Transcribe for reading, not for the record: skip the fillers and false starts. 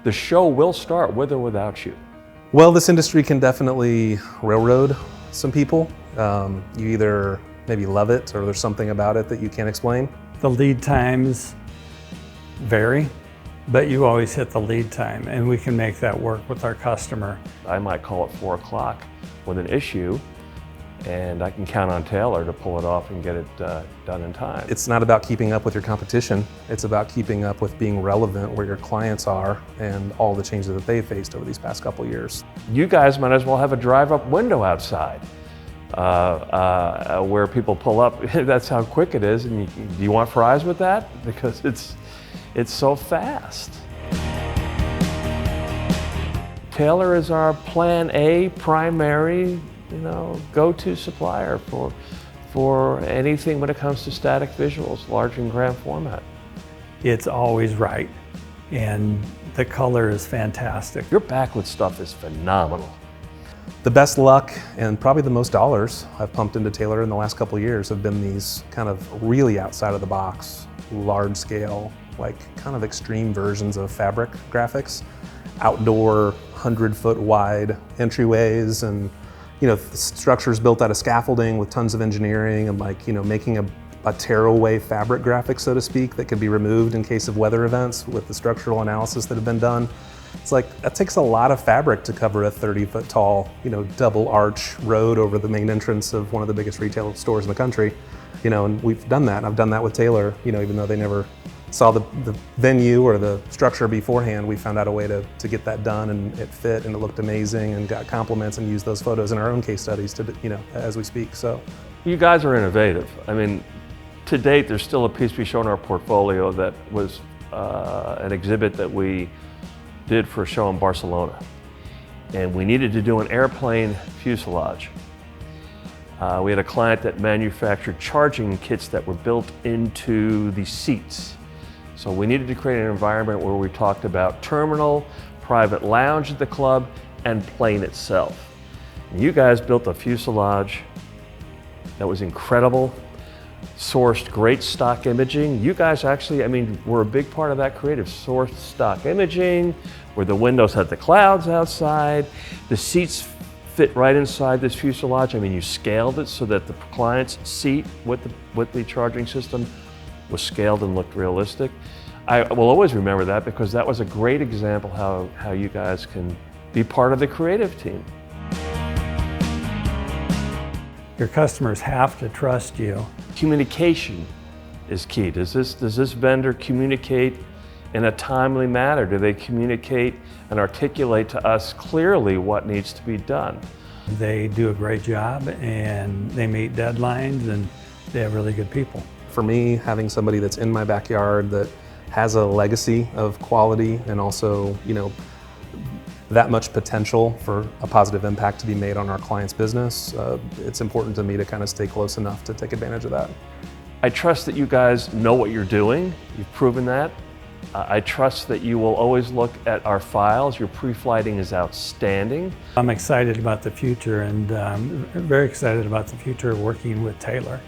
The show will start with or without you. Well, this industry can definitely railroad some people. You either maybe love it or there's something about it that you can't explain. The lead times vary, but you always hit the lead time, and we can make that work with our customer. I might call at 4 o'clock with an issue, and I can count on Taylor to pull it off and get it done in time. It's not about keeping up with your competition. It's about keeping up with being relevant where your clients are and all the changes that they've faced over these past couple of years. You guys might as well have a drive-up window outside where people pull up. That's how quick it is. And do you want fries with that? Because it's so fast. Taylor is our plan A, primary, go-to supplier for anything when it comes to static visuals, large and grand format. It's always right, and the color is fantastic. Your backlit stuff is phenomenal. The best luck and probably the most dollars I've pumped into Taylor in the last couple of years have been these kind of really outside of the box, large scale, like kind of extreme versions of fabric graphics, outdoor 100-foot wide entryways, and structures built out of scaffolding with tons of engineering, and making a tearaway fabric graphic, so to speak, that could be removed in case of weather events with the structural analysis that have been done. It's like, that takes a lot of fabric to cover a 30-foot tall, double arch road over the main entrance of one of the biggest retail stores in the country. And we've done that. I've done that with Taylor, even though they never saw the venue or the structure beforehand. We found out a way to get that done, and it fit, and it looked amazing, and got compliments, and used those photos in our own case studies as we speak. So, you guys are innovative. I mean, to date, there's still a piece we show in our portfolio that was an exhibit that we did for a show in Barcelona, and we needed to do an airplane fuselage. We had a client that manufactured charging kits that were built into the seats. So we needed to create an environment where we talked about terminal, private lounge at the club, and plane itself. And you guys built a fuselage that was incredible, sourced great stock imaging. You guys actually, were a big part of that creative. Sourced stock imaging, where the windows had the clouds outside. The seats fit right inside this fuselage. You scaled it so that the client's seat with the charging system was scaled and looked realistic. I will always remember that because that was a great example how you guys can be part of the creative team. Your customers have to trust you. Communication is key. Does this vendor communicate in a timely manner? Do they communicate and articulate to us clearly what needs to be done? They do a great job, and they meet deadlines, and they have really good people. For me, having somebody that's in my backyard that has a legacy of quality and also, that much potential for a positive impact to be made on our client's business, it's important to me to kind of stay close enough to take advantage of that. I trust that you guys know what you're doing. You've proven that. I trust that you will always look at our files. Your pre-flighting is outstanding. I'm excited about the future, and very excited about the future of working with Taylor.